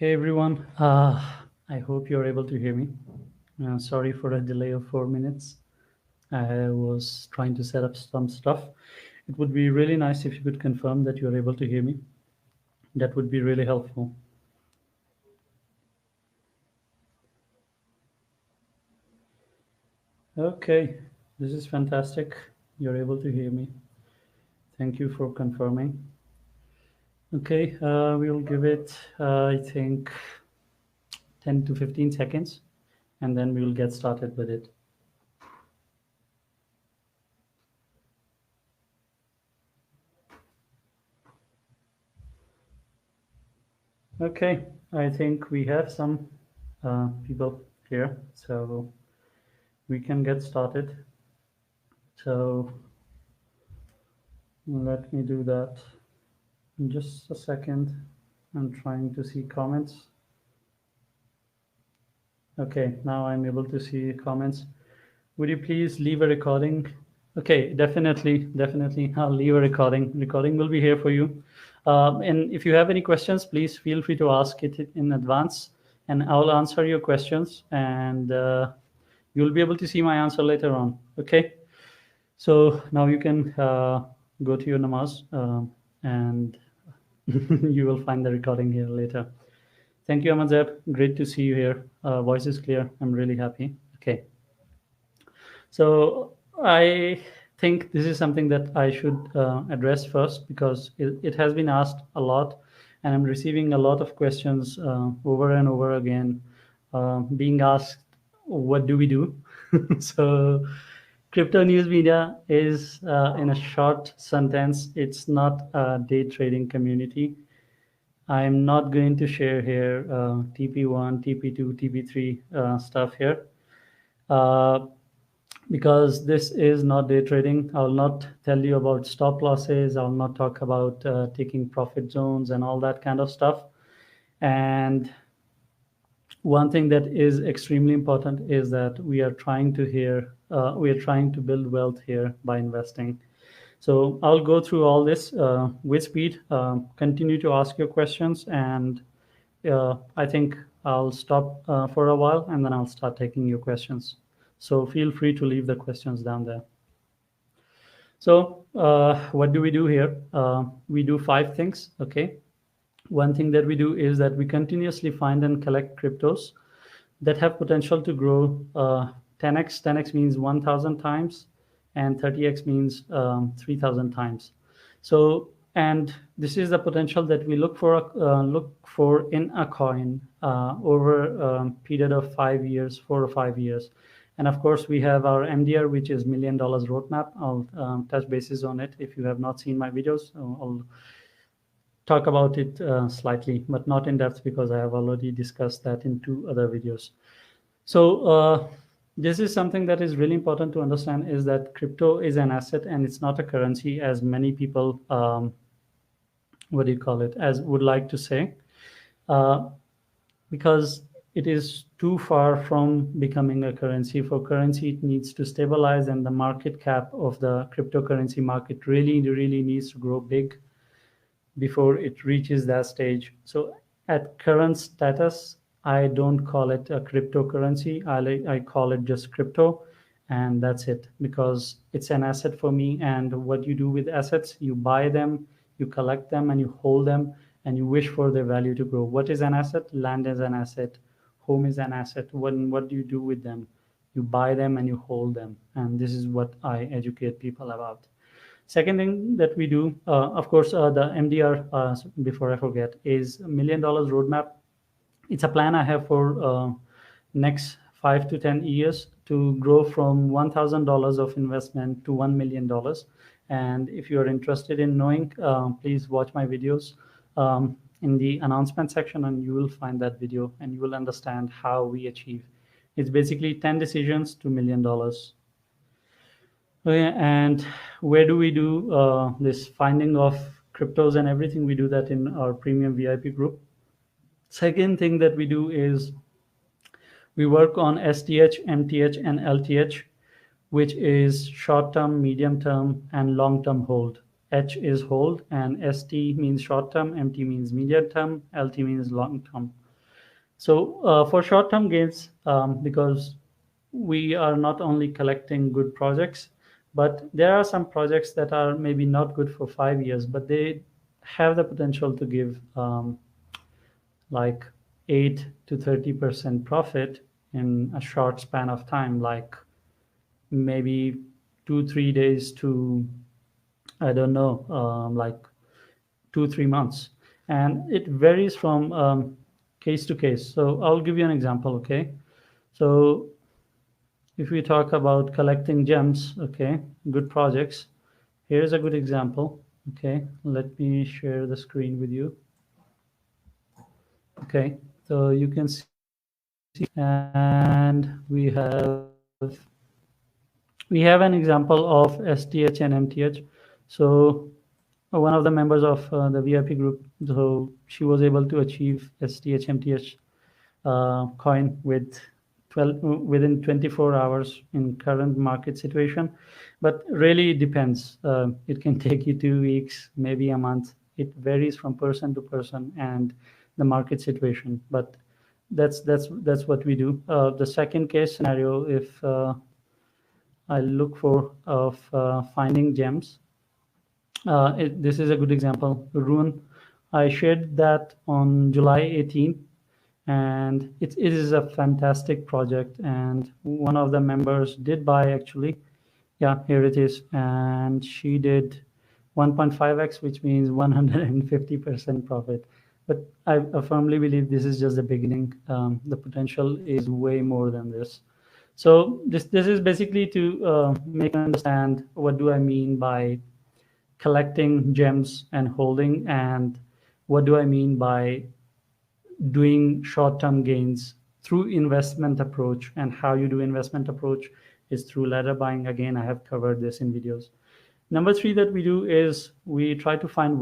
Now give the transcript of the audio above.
Hey everyone, I hope you're able to hear me. Sorry for a delay of 4 minutes. I was trying to set up some stuff. It would be really nice if you could confirm that you're able to hear me. That would be really helpful. Okay, this is fantastic. You're able to hear me. Thank you for confirming. Okay, we'll give it, I think, 10 to 15 seconds, and then we will get started with it. Okay, I think we have some people here, so we can get started. So let me do that in just a second. I'm trying to see comments. Okay, now I'm able to see comments. Would you please leave a recording? Okay, definitely. I'll leave a recording. Recording will be here for you. And if you have any questions, please feel free to ask it in advance, and I'll answer your questions, and you'll be able to see my answer later on. Okay. So now you can go to your namaz, and you will find the recording here later. Thank you, Ahmad Zeb. Great to see you here. Voice is clear. I'm really happy. Okay. So I think this is something that I should address first because it has been asked a lot, and I'm receiving a lot of questions over and over again, being asked, what do we do? So crypto news media is, in a short sentence, it's not a day trading community. I'm not going to share here TP1, TP2, TP3 stuff here. Because this is not day trading. I'll not tell you about stop losses. I'll not talk about taking profit zones and all that kind of stuff. And one thing that is extremely important is that we are trying to build wealth here by investing. So I'll go through all this with speed. Continue to ask your questions, and I think I'll stop for a while, and then I'll start taking your questions. So feel free to leave the questions down there. So what do we do here? We do 5 things. Okay. One thing that we do is that we continuously find and collect cryptos that have potential to grow 10x. 10x means 1,000 times, and 30x means 3,000 times. So, and this is the potential that we look for in a coin over a period of 5 years, 4 or 5 years. And of course, we have our MDR, which is $1 million roadmap. I'll touch bases on it. If you have not seen my videos, I'll talk about it slightly, but not in depth because I have already discussed that in 2 other videos. So this is something that is really important to understand, is that crypto is an asset and it's not a currency, as many people, as would like to say, because it is too far from becoming a currency. For currency, it needs to stabilize, and the market cap of the cryptocurrency market really needs to grow big before it reaches that stage. So at current status, I don't call it a cryptocurrency. I call it just crypto, and that's it, because it's an asset for me. And what you do with assets, you buy them, you collect them, and you hold them, and you wish for their value to grow. What is an asset? Land is an asset. Home is an asset. What do you do with them? You buy them and you hold them. And this is what I educate people about. Second thing that we do, of course, the MDR, before I forget, is $1 million roadmap. It's a plan I have for next 5 to 10 years to grow from $1,000 of investment to $1 million. And if you're interested in knowing, please watch my videos in the announcement section, and you will find that video and you will understand how we achieve. It's basically 10 decisions to $1 million. Okay, and where do we do this finding of cryptos and everything? We do that in our premium VIP group. Second thing that we do is we work on STH, MTH, and LTH, which is short-term, medium-term, and long-term hold. H is hold, and ST means short-term, MT means medium-term, LT means long-term. So for short-term gains, because we are not only collecting good projects, but there are some projects that are maybe not good for 5 years, but they have the potential to give like 8 to 30% profit in a short span of time, like maybe 2 3 days to, I don't know, like 2 3 months. And it varies from case to case. So I'll give you an example. Okay, so if we talk about collecting gems, okay, good projects, here's a good example. Okay, let me share the screen with you. Okay, so you can see, and we have an example of STH and MTH. So one of the members of the VIP group, so she was able to achieve STH MTH coin with 12 within 24 hours in current market situation. But really it depends. It can take you 2 weeks, maybe a month. It varies from person to person and the market situation. But that's what we do. The second case scenario, if I look for of finding gems, this is a good example. Rune, I shared that on July 18th, and it is a fantastic project. And one of the members did buy actually. Yeah, here it is. And she did 1.5x, which means 150% profit. But I firmly believe this is just the beginning. The potential is way more than this. So this is basically to make you understand what do I mean by collecting gems and holding, and what do I mean by doing short-term gains through investment approach. And how you do investment approach is through ladder buying. Again, I have covered this in videos. Number three that we do is we try to find